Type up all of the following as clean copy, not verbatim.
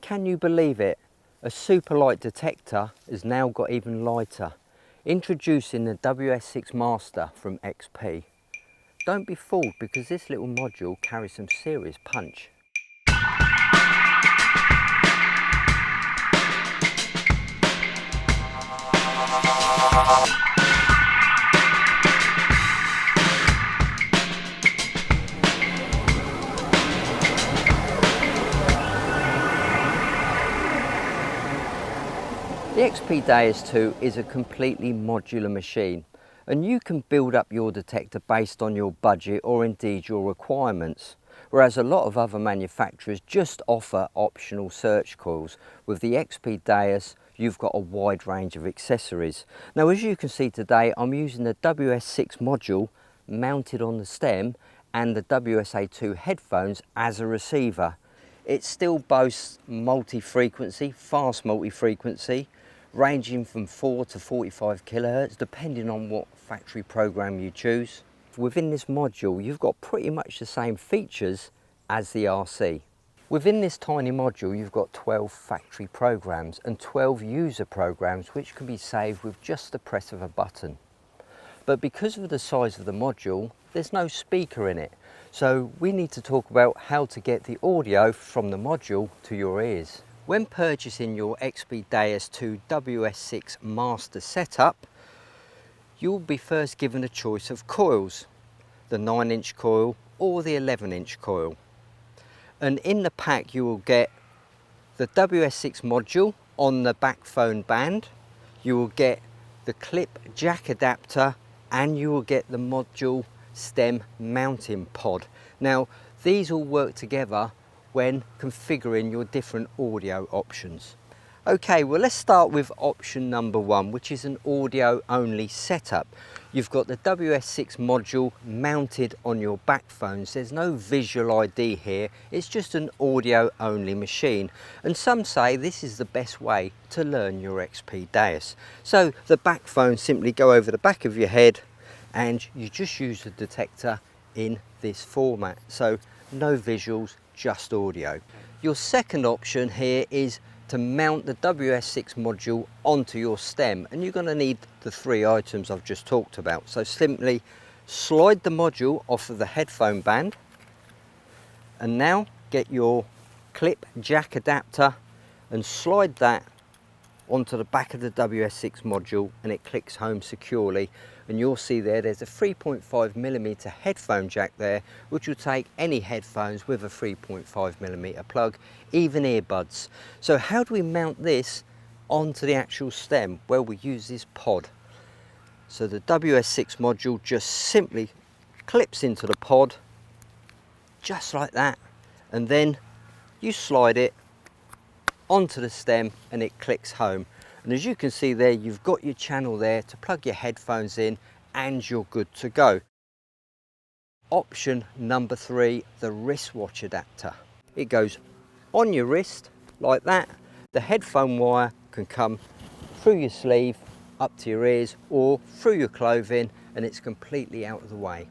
Can you believe it? A super light detector has now got even lighter. Introducing the WS6 Master from XP. Don't be fooled, because this little module carries some serious punch. The XP DEUS II is a completely modular machine, and you can build up your detector based on your budget or indeed your requirements, whereas a lot of other manufacturers just offer optional search coils. With the XP DEUS, you've got a wide range of accessories. Now, as you can see today, I'm using the WS6 module mounted on the stem and the WS2 headphones as a receiver. It still boasts multi-frequency, fast multi-frequency, ranging from 4 to 45 kilohertz, depending on what factory program you choose. Within this module, you've got pretty much the same features as the RC. Within this tiny module, you've got 12 factory programs and 12 user programs, which can be saved with just the press of a button. But because of the size of the module, there's no speaker in it. So we need to talk about how to get the audio from the module to your ears. When purchasing your XP DEUS II WS6 Master setup, you'll be first given a choice of coils, the 9-inch coil or the 11-inch coil. And in the pack you will get the WS6 module on the back phone band, you will get the clip jack adapter, and you will get the module stem mounting pod. Now, these all work together when configuring your different audio options. Okay, well, let's start with option number one, which is an audio only setup. You've got the WS6 module mounted on your back phones. There's no visual ID here, it's just an audio only machine. And some say this is the best way to learn your XP DEUS. So the back phones simply go over the back of your head and you just use the detector in this format. So no visuals, just audio. Your second option here is to mount the WS6 module onto your stem, and you're going to need the three items I've just talked about. So simply slide the module off of the headphone band, and now get your clip jack adapter and slide that onto the back of the WS6 module, and it clicks home securely. And you'll see there's a 3.5mm headphone jack there, which will take any headphones with a 3.5mm plug, even earbuds. So how do we mount this onto the actual stem? Well, we use this pod. So the WS6 module just simply clips into the pod, just like that, and then you slide it onto the stem and it clicks home. And as you can see there, you've got your channel there to plug your headphones in and you're good to go. Option number three, the wristwatch adapter. It goes on your wrist like that. The headphone wire can come through your sleeve up to your ears or through your clothing, and it's completely out of the way.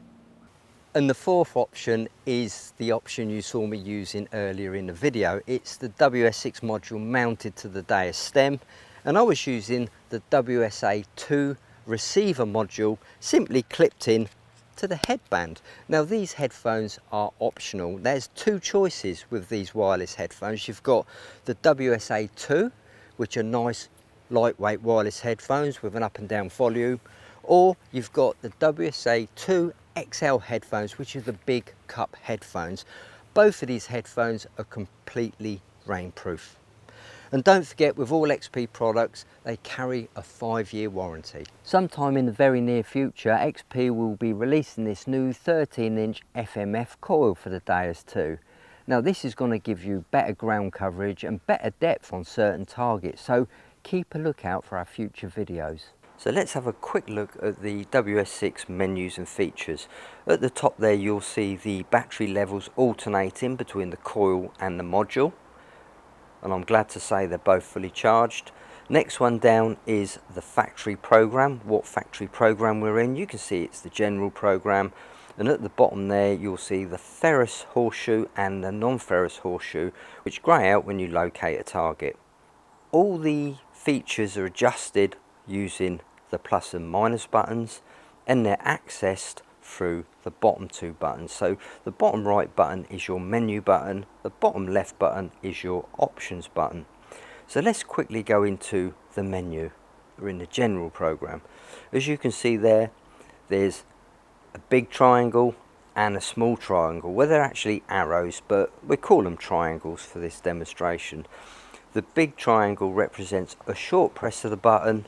And the fourth option is the option you saw me using earlier in the video. It's the WS6 module mounted to the DEUS stem, and I was using the WS2 receiver module simply clipped in to the headband. Now, these headphones are optional. There's two choices with these wireless headphones. You've got the WS2, which are nice lightweight wireless headphones with an up and down volume, or you've got the WS2 XL headphones, which are the big cup headphones. Both of these headphones are completely rainproof. And don't forget, with all XP products, they carry a 5-year warranty. Sometime in the very near future, XP will be releasing this new 13-inch FMF coil for the DEUS II. Now, this is going to give you better ground coverage and better depth on certain targets, so keep a lookout for our future videos. So let's have a quick look at the WS6 menus and features. At the top there, you'll see the battery levels alternating between the coil and the module, and I'm glad to say they're both fully charged. Next one down is the factory program, what factory program we're in. You can see it's the general program. And at the bottom there you'll see the ferrous horseshoe and the non-ferrous horseshoe, which grey out when you locate a target. All the features are adjusted using the plus and minus buttons, and they're accessed through the bottom two buttons. So the bottom right button is your menu button, the bottom left button is your options button. So let's quickly go into the menu. We're in the general program. As you can see there, there's a big triangle and a small triangle. Well, they're actually arrows, but we call them triangles for this demonstration. The big triangle represents a short press of the button.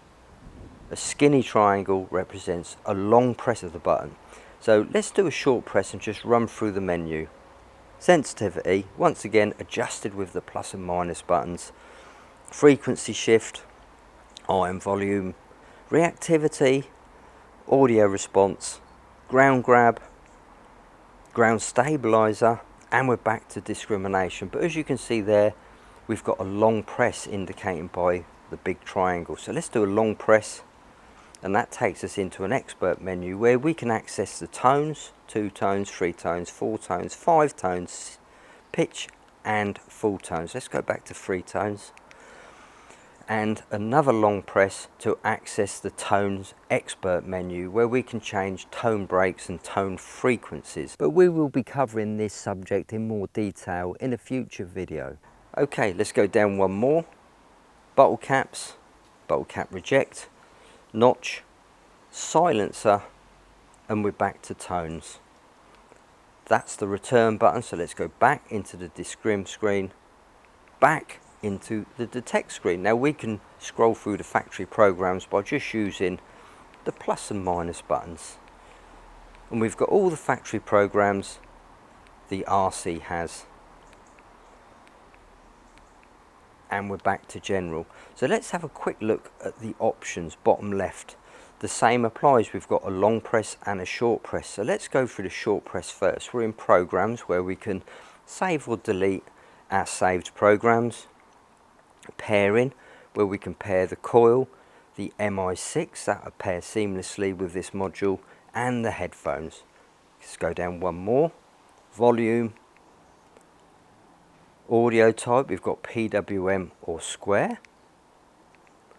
A skinny triangle represents a long press of the button. So let's do a short press and just run through the menu. Sensitivity, once again adjusted with the plus and minus buttons. Frequency shift, iron volume, reactivity, audio response, ground grab, ground stabilizer, and we're back to discrimination. But as you can see there, we've got a long press indicated by the big triangle. So let's do a long press, and that takes us into an expert menu where we can access the tones, 2 tones, 3 tones, 4 tones, 5 tones, pitch and full tones. Let's go back to 3 tones. And another long press to access the tones expert menu where we can change tone breaks and tone frequencies. But we will be covering this subject in more detail in a future video. Okay, let's go down one more. Bottle caps, bottle cap reject, notch, silencer, and we're back to tones. That's the return button, so let's go back into the discrim screen, back into the detect screen. Now we can scroll through the factory programs by just using the plus and minus buttons, and we've got all the factory programs the RC has, and we're back to general. So let's have a quick look at the options bottom left. The same applies, we've got a long press and a short press. So let's go through the short press first. We're in programs where we can save or delete our saved programs. Pairing, where we can pair the coil, the MI6, that will pair seamlessly with this module, and the headphones. Let's go down one more. Volume, audio type, we've got PWM or square.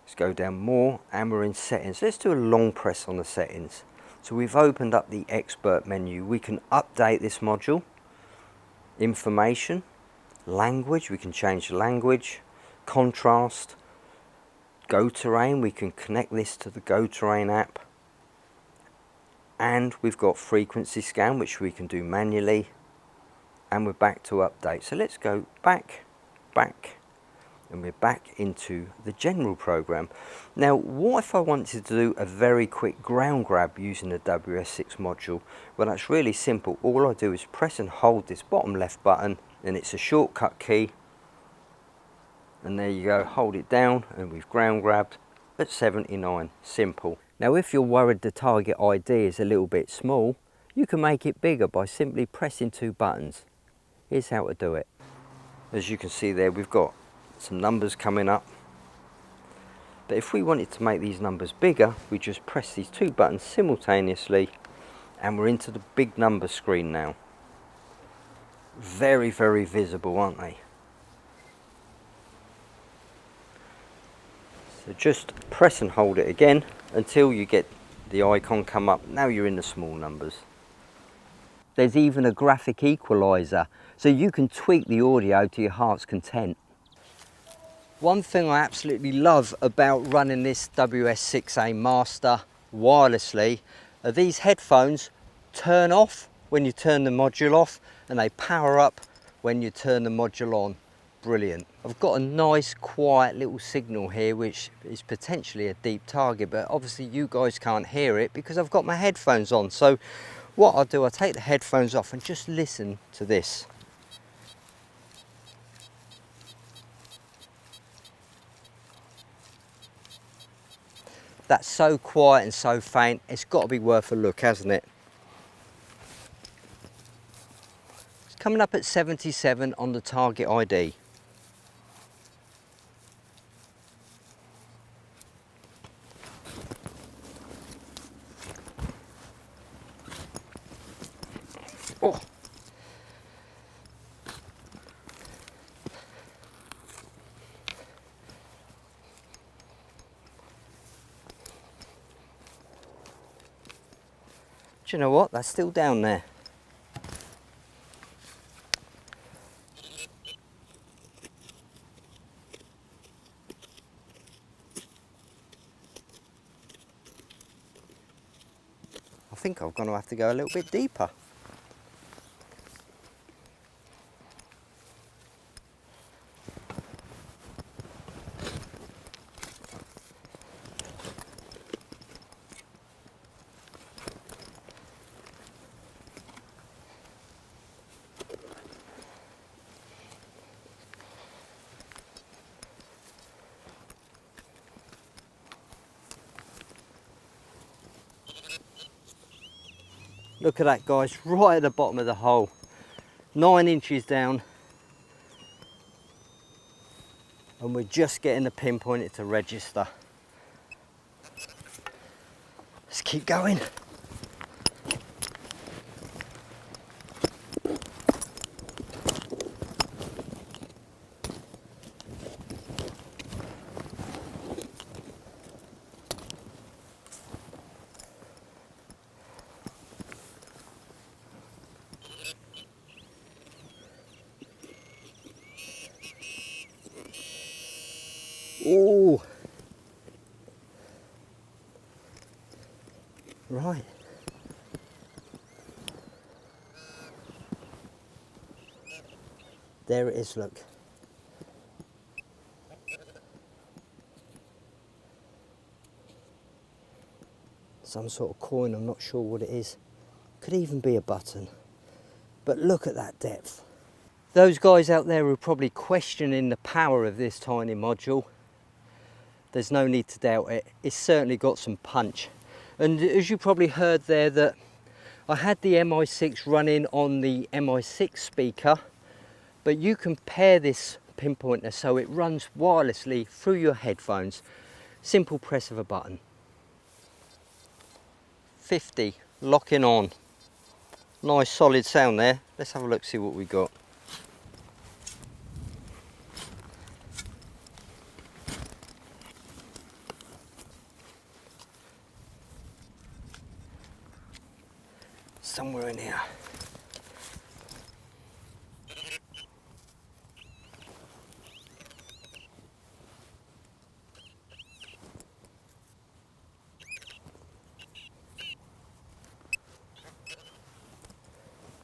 Let's go down more, and we're in settings. Let's do a long press on the settings. So we've opened up the expert menu. We can update this module. Information, language, we can change the language. Contrast, Go Terrain, we can connect this to the Go Terrain app, and we've got frequency scan, which we can do manually, and we're back to update. So let's go back, and we're back into the general program. Now what if I wanted to do a very quick ground grab using the WS6 module? Well, that's really simple. All I do is press and hold this bottom left button, and it's a shortcut key. And there you go, hold it down and we've ground grabbed at 79, simple. Now if you're worried the target ID is a little bit small, you can make it bigger by simply pressing 2 buttons. Here's how to do it. As you can see there, we've got some numbers coming up. But if we wanted to make these numbers bigger, we just press these 2 buttons simultaneously and we're into the big number screen now. Very, very visible, aren't they? So just press and hold it again until you get the icon come up. Now you're in the small numbers. There's even a graphic equalizer, so you can tweak the audio to your heart's content. One thing I absolutely love about running this WS6 Master wirelessly are these headphones turn off when you turn the module off, and they power up when you turn the module on. Brilliant. I've got a nice quiet little signal here which is potentially a deep target, but obviously you guys can't hear it because I've got my headphones on. So what I'll do, I'll take the headphones off and just listen to this. That's so quiet and so faint, it's got to be worth a look, hasn't it? It's coming up at 77 on the target ID. Do you know what? That's still down there. I think I'm going to have to go a little bit deeper. Look at that, guys, right at the bottom of the hole. 9 inches down. And we're just getting the pinpoint to register. Let's keep going. Oh, right. There it is, look. Some sort of coin, I'm not sure what it is. Could even be a button. But look at that depth. Those guys out there who are probably questioning the power of this tiny module, there's no need to doubt it. It's certainly got some punch. And as you probably heard there, that I had the MI6 running on the MI6 speaker, but you can pair this pinpointer so it runs wirelessly through your headphones. Simple press of a button. 50, locking on. Nice solid sound there. Let's have a look, see what we got. Somewhere in here.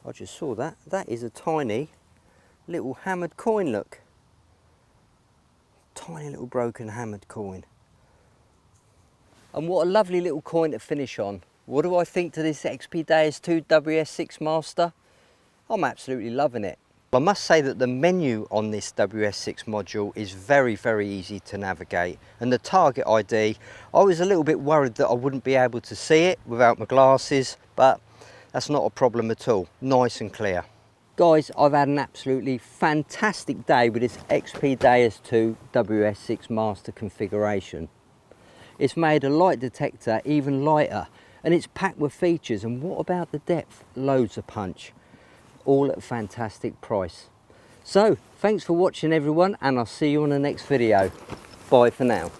I just saw that. That is a tiny little hammered coin, look. Tiny little broken hammered coin. And what a lovely little coin to finish on. What do I think to this XP DEUS II WS6 Master? I'm absolutely loving it. I must say that the menu on this WS6 module is very, very easy to navigate. And the target ID, I was a little bit worried that I wouldn't be able to see it without my glasses, but that's not a problem at all. Nice and clear. Guys, I've had an absolutely fantastic day with this XP DEUS II WS6 Master configuration. It's made a light detector even lighter, and it's packed with features. And what about the depth? Loads of punch, all at a fantastic price. So thanks for watching, everyone, and I'll see you on the next video. Bye for now.